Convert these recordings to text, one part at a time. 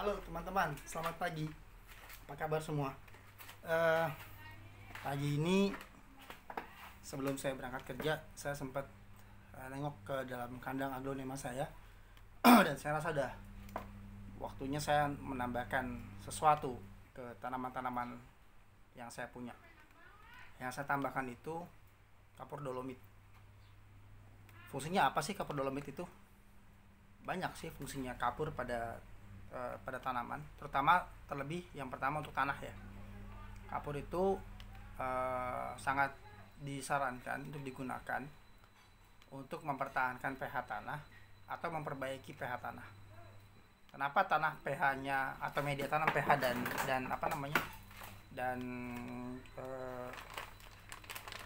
Halo teman-teman, selamat pagi. Apa kabar semua? Eh, Pagi ini sebelum saya berangkat kerja, saya sempat nengok ke dalam kandang aglonema saya dan saya rasa dah waktunya saya menambahkan sesuatu ke tanaman-tanaman yang saya punya. Yang saya tambahkan itu kapur dolomit. Fungsinya apa sih kapur dolomit itu? Banyak sih fungsinya kapur pada tanaman, terutama terlebih yang pertama untuk tanah ya. Kapur itu sangat disarankan untuk digunakan untuk mempertahankan pH tanah atau memperbaiki pH tanah. Kenapa tanah pH-nya atau media tanam pH dan apa namanya dan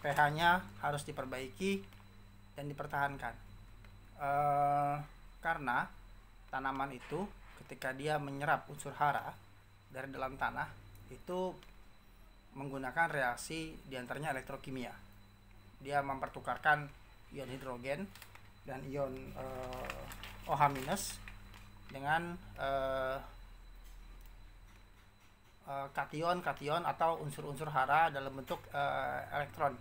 pH-nya harus diperbaiki dan dipertahankan? Karena tanaman itu ketika dia menyerap unsur hara dari dalam tanah itu menggunakan reaksi diantaranya elektrokimia. Dia mempertukarkan ion hidrogen dan ion OH- dengan kation atau unsur-unsur hara dalam bentuk elektron.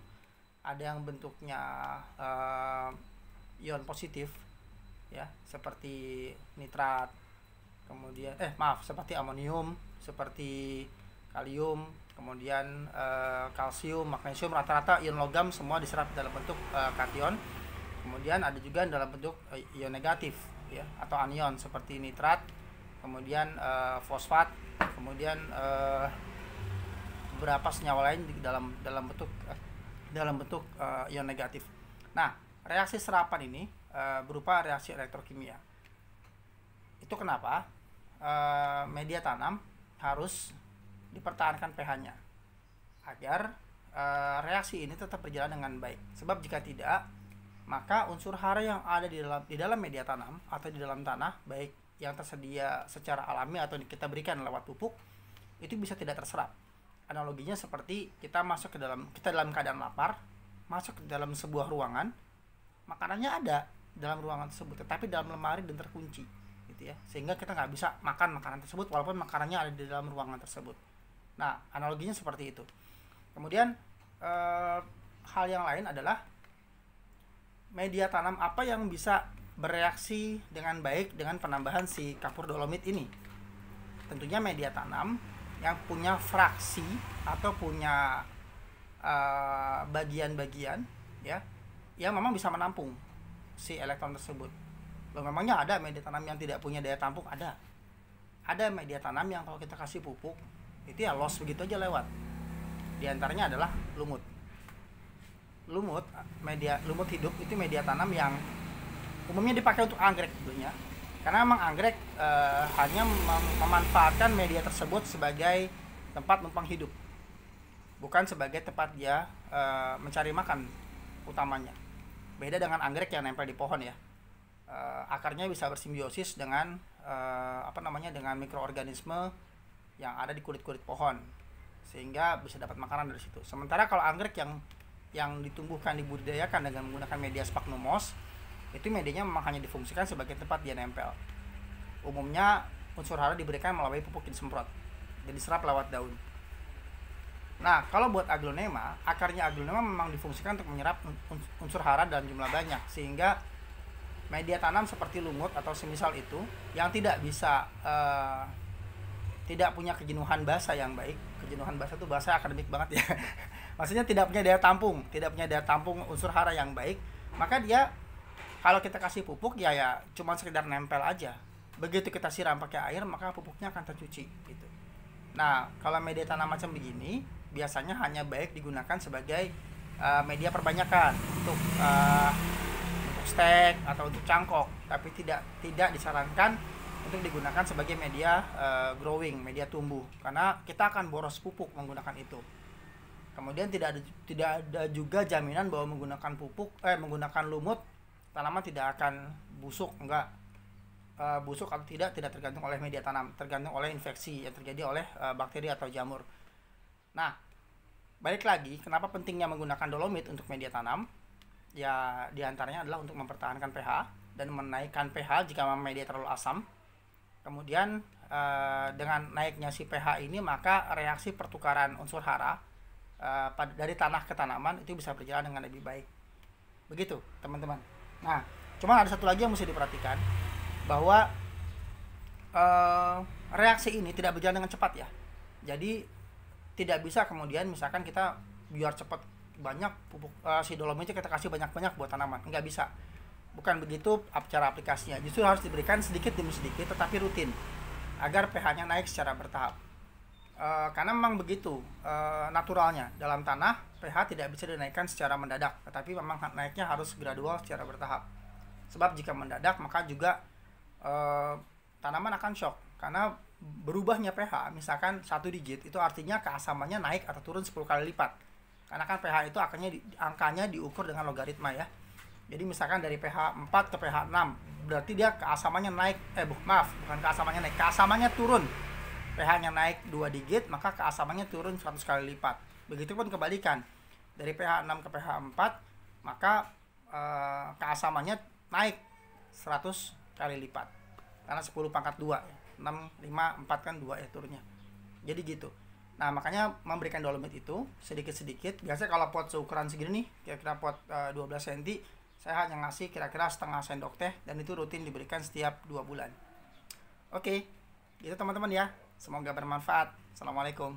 Ada yang bentuknya ion positif ya, seperti nitrat, kemudian seperti amonium, seperti kalium, kemudian kalsium, magnesium, rata-rata ion logam semua diserap dalam bentuk kation. Kemudian ada juga dalam bentuk ion negatif ya, atau anion seperti nitrat, kemudian fosfat, kemudian beberapa senyawa lain dalam bentuk ion negatif. Nah, reaksi serapan ini berupa reaksi elektrokimia. Itu kenapa media tanam harus dipertahankan pH-nya agar reaksi ini tetap berjalan dengan baik. Sebab jika tidak, maka unsur hara yang ada di dalam media tanam atau di dalam tanah, baik yang tersedia secara alami atau kita berikan lewat pupuk, itu bisa tidak terserap. Analoginya seperti kita dalam keadaan lapar, masuk ke dalam sebuah ruangan, makanannya ada dalam ruangan tersebut, tetapi dalam lemari dan terkunci, gitu ya, sehingga kita nggak bisa makan makanan tersebut walaupun makanannya ada di dalam ruangan tersebut. Nah, analoginya seperti itu. Kemudian hal yang lain adalah media tanam apa yang bisa bereaksi dengan baik dengan penambahan si kapur dolomit ini. Tentunya media tanam yang punya fraksi atau punya bagian-bagian ya, yang memang bisa menampung si elektron tersebut. Loh, memangnya ada media tanam yang tidak punya daya tampung? Ada media tanam yang kalau kita kasih pupuk itu ya loss begitu aja lewat. Di antaranya adalah lumut. Lumut hidup itu media tanam yang umumnya dipakai untuk anggrek tentunya. Karena memang anggrek hanya memanfaatkan media tersebut sebagai tempat numpang hidup, bukan sebagai tempat dia mencari makan utamanya. Beda dengan anggrek yang nempel di pohon ya. Akarnya bisa bersimbiosis dengan dengan mikroorganisme yang ada di kulit-kulit pohon, sehingga bisa dapat makanan dari situ. Sementara kalau anggrek yang ditumbuhkan, dibudidayakan dengan menggunakan media sphagnumos, itu medianya memang hanya difungsikan sebagai tempat dia nempel. Umumnya unsur hara diberikan melalui pupuk yang disemprot dan diserap lewat daun. Nah, kalau buat aglonema, akarnya aglonema memang difungsikan untuk menyerap unsur hara dalam jumlah banyak, sehingga media tanam seperti lumut atau semisal itu yang tidak punya kejenuhan basa yang baik. Kejenuhan basa itu bahasa akademik banget ya. Maksudnya tidak punya daya tampung unsur hara yang baik, maka dia kalau kita kasih pupuk ya cuma sekedar nempel aja. Begitu kita siram pakai air, maka pupuknya akan tercuci gitu. Nah, kalau media tanam macam begini biasanya hanya baik digunakan sebagai media perbanyakan untuk stek atau untuk cangkok, tapi tidak disarankan untuk digunakan sebagai media growing, media tumbuh, karena kita akan boros pupuk menggunakan itu. Kemudian tidak ada juga jaminan bahwa menggunakan lumut tanaman tidak akan busuk. Busuk atau tidak tergantung oleh media tanam, tergantung oleh infeksi yang terjadi oleh bakteri atau jamur. Nah, balik lagi, kenapa pentingnya menggunakan dolomit untuk media tanam? Ya, diantaranya adalah untuk mempertahankan pH dan menaikkan pH jika media terlalu asam. Kemudian dengan naiknya si pH ini, maka reaksi pertukaran unsur hara dari tanah ke tanaman itu bisa berjalan dengan lebih baik. Begitu teman-teman. Nah, cuma ada satu lagi yang mesti diperhatikan, bahwa reaksi ini tidak berjalan dengan cepat ya. Jadi tidak bisa kemudian misalkan kita biar cepat banyak pupuk si dolomitnya kita kasih banyak-banyak buat tanaman, nggak bisa. Bukan begitu cara aplikasinya. Justru harus diberikan sedikit demi sedikit tetapi rutin, agar pH-nya naik secara bertahap. Karena memang begitu naturalnya dalam tanah, pH tidak bisa dinaikkan secara mendadak, tetapi memang naiknya harus gradual secara bertahap. Sebab jika mendadak maka juga tanaman akan shock, karena berubahnya pH misalkan 1 digit itu artinya keasamannya naik atau turun 10 kali lipat. Karena kan pH itu angkanya diukur dengan logaritma ya. Jadi misalkan dari pH 4 ke pH 6, berarti dia keasamannya naik, bukan keasamannya naik, keasamannya turun. pH-nya naik 2 digit, maka keasamannya turun 100 kali lipat. Begitupun kebalikan, dari pH 6 ke pH 4, maka keasamannya naik 100 kali lipat. Karena 10 pangkat 2, 6, 5, 4 kan 2 ya turunnya. Jadi gitu. Nah, makanya memberikan dolomit itu sedikit-sedikit. Biasanya kalau pot seukuran segini nih, kira-kira pot 12 cm, saya hanya ngasih kira-kira setengah sendok teh, dan itu rutin diberikan setiap 2 bulan. Oke, gitu teman-teman ya. Semoga bermanfaat. Assalamualaikum.